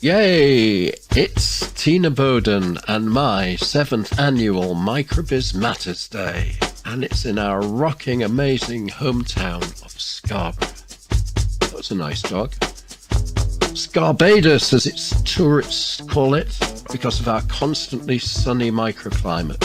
Yay! It's Tina Bowden and my 7th annual MicroBizMatters Day, and it's in our rocking, amazing hometown of Scarborough. That's a nice dog. Scarbados, as its tourists call it, because of our constantly sunny microclimate.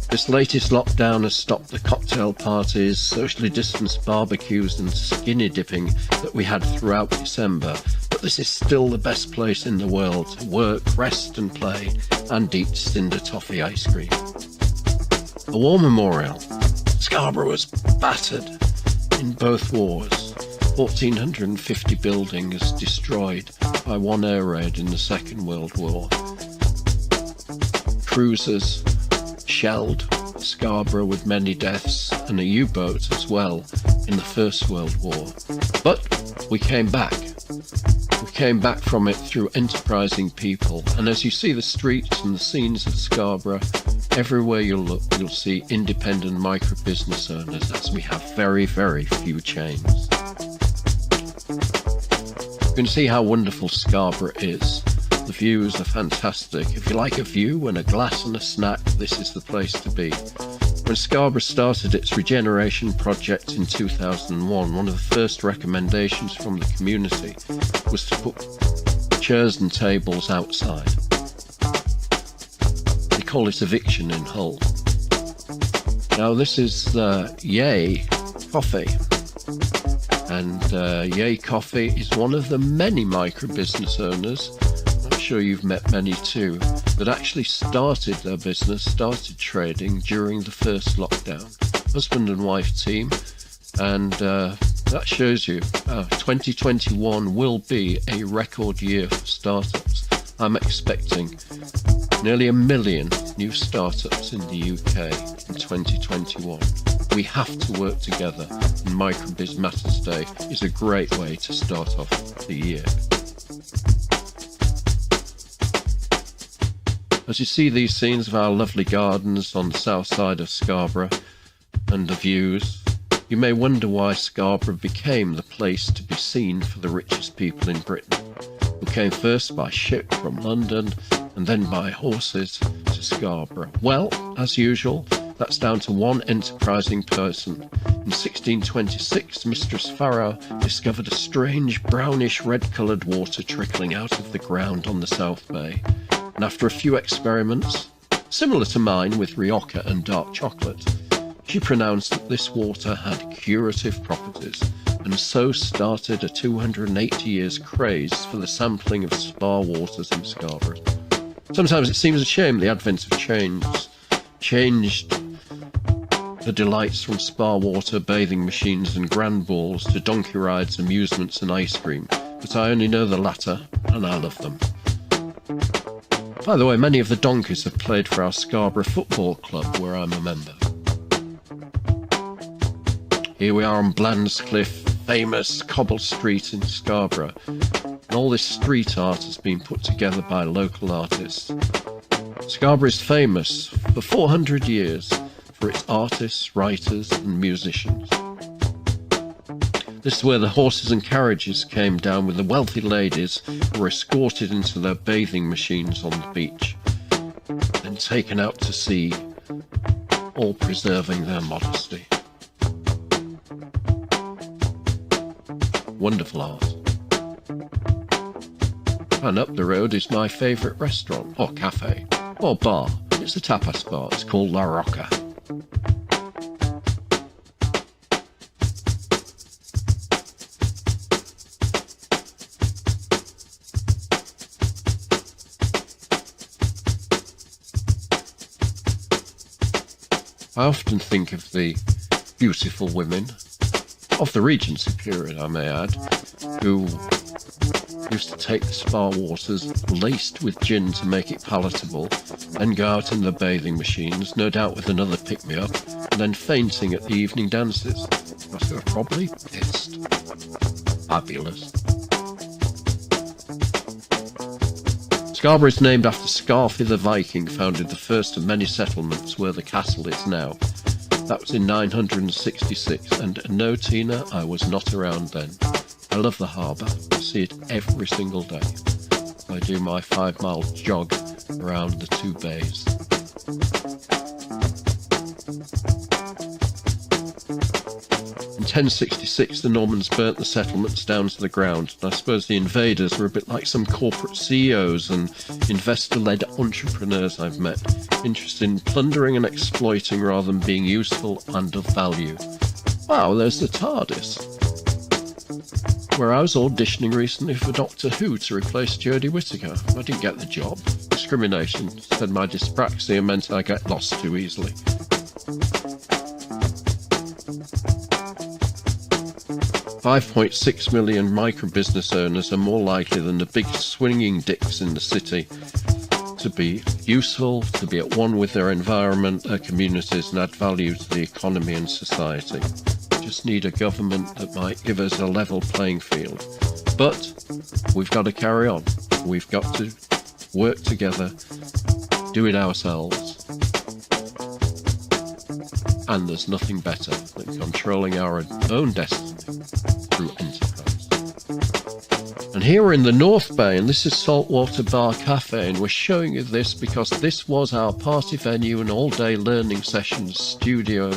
This latest lockdown has stopped the cocktail parties, socially distanced barbecues and skinny dipping that we had throughout December, but this is still the best place in the world to work, rest and play and eat cinder toffee ice cream. A war memorial. Scarborough was battered in both wars. 1,450 buildings destroyed by one air raid in the Second World War. Cruisers shelled Scarborough with many deaths, and a U-boat as well in the First World War. But we came back. We came back from it through enterprising people, and as you see the streets and the scenes of Scarborough, everywhere you look you'll see independent micro-business owners, as we have very, very few chains. You can see how wonderful Scarborough is. The views are fantastic. If you like a view and a glass and a snack, this is the place to be. When Scarborough started its regeneration project in 2001, one of the first recommendations from the community was to put chairs and tables outside. They call it eviction in Hull. Now this is Yay Coffee. And Yay Coffee is one of the many micro-business owners, I'm sure you've met many too, that actually started their business, started trading during the first lockdown. Husband and wife team, and that shows you 2021 will be a record year for startups. I'm expecting nearly 1 million new startups in the UK in 2021. We have to work together, and MicroBizMatters Day is a great way to start off the year. As you see these scenes of our lovely gardens on the south side of Scarborough and the views, you may wonder why Scarborough became the place to be seen for the richest people in Britain, who came first by ship from London and then by horses to Scarborough. Well, as usual, that's down to one enterprising person. In 1626, Mistress Farrow discovered a strange brownish red-coloured water trickling out of the ground on the South Bay. And after a few experiments, similar to mine with Rioja and dark chocolate, she pronounced that this water had curative properties, and so started a 280 years craze for the sampling of spa waters in Scarborough. Sometimes it seems a shame the advent of changed the delights from spa water, bathing machines and grand balls to donkey rides, amusements and ice cream, but I only know the latter, and I love them. By the way, many of the donkeys have played for our Scarborough Football Club, where I'm a member. Here we are on Blandscliff, famous cobble street in Scarborough. And all this street art has been put together by local artists. Scarborough is famous for 400 years for its artists, writers and musicians. This is where the horses and carriages came down with the wealthy ladies who were escorted into their bathing machines on the beach and taken out to sea, all preserving their modesty. Wonderful art. And up the road is my favourite restaurant, or cafe, or bar. It's a tapas bar. It's called La Roca. I often think of the beautiful women of the Regency period, I may add, who used to take the spa waters laced with gin to make it palatable, then go out in the bathing machines, no doubt with another pick-me-up, and then fainting at the evening dances. Because they were probably pissed. Fabulous. Scarborough is named after Skarfi the Viking, founded the first of many settlements where the castle is now. That was in 966, and no, Tina, I was not around then. I love the harbour. I see it every single day. I do my 5-mile jog around the 2 bays. In 1066, the Normans burnt the settlements down to the ground, and I suppose the invaders were a bit like some corporate CEOs and investor-led entrepreneurs I've met, interested in plundering and exploiting rather than being useful and of value. Wow, there's the TARDIS. Where I was auditioning recently for Doctor Who to replace Jodie Whittaker. I didn't get the job. Discrimination. Said my dyspraxia meant I get lost too easily. $5.6 million micro-business owners are more likely than the big swinging dicks in the city to be useful, to be at one with their environment, their communities, and add value to the economy and society. We just need a government that might give us a level playing field. But we've got to carry on. We've got to work together, do it ourselves. And there's nothing better than controlling our own destiny through enterprise. And here we're in the North Bay, and this is Saltwater Bar Cafe, and we're showing you this because this was our party venue and all-day learning sessions studio,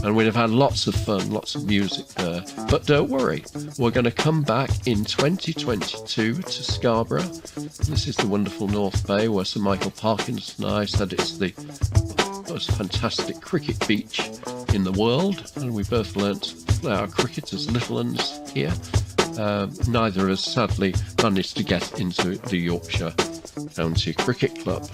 and we'd have had lots of fun, lots of music there. But don't worry, we're going to come back in 2022 to Scarborough. This is the wonderful North Bay, where Sir Michael Parkinson and I said it's the most fantastic cricket beach in the world, and we both learnt to play our cricket as little uns here. Neither of us sadly managed to get into the Yorkshire County Cricket Club.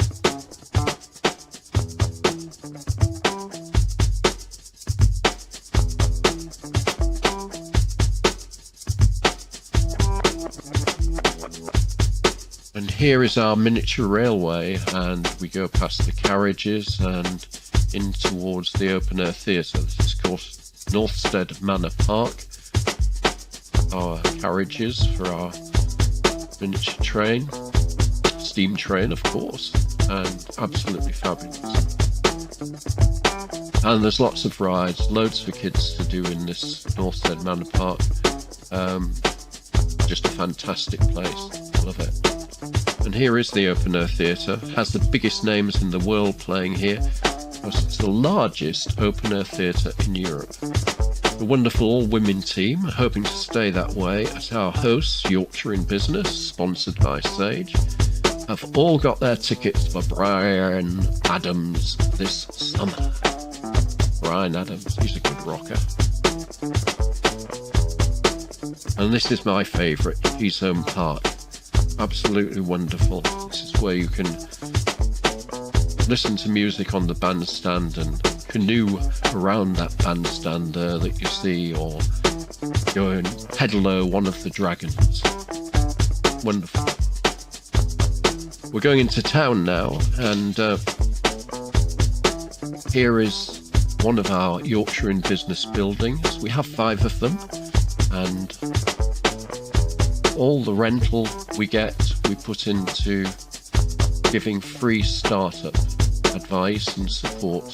And here is our miniature railway, and we go past the carriages and in towards the open air theatre. This is called Northstead Manor Park. Our carriages for our miniature train, steam train of course, and absolutely fabulous. And there's lots of rides, loads for kids to do in this Northstead Manor Park. Just a fantastic place, love it. And here is the open air theatre, has the biggest names in the world playing here, because it's the largest open air theatre in Europe. The wonderful all-women team, hoping to stay that way, as our hosts, Yorkshire in Business, sponsored by Sage, have all got their tickets for Bryan Adams this summer. Bryan Adams, he's a good rocker. And this is my favourite, Keystone Park. Absolutely wonderful. This is where you can listen to music on the bandstand and canoe around that bandstand there that you see, or go and pedalo one of the dragons. Wonderful. We're going into town now, and here is one of our Yorkshire in Business buildings. We have 5 of them, and all the rental we get, we put into giving free startup advice and support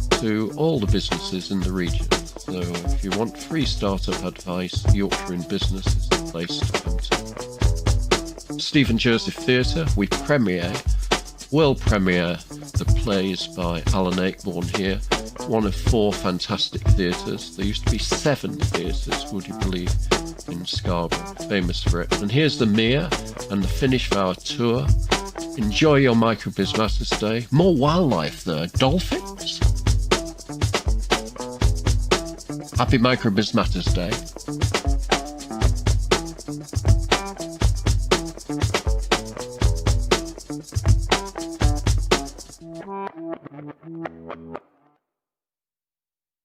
to all the businesses in the region. So if you want free startup advice, Yorkshire in Business is the place to come to. Stephen Joseph Theatre, we world premiere the plays by Alan Ayckbourn here. One of 4 fantastic theatres. There used to be 7 theatres, would you believe, in Scarborough, famous for it. And here's the Mere and the finish of our tour. Enjoy your MicroBizMatters Day. More wildlife there. Dolphins? Happy MicroBizMatters Day.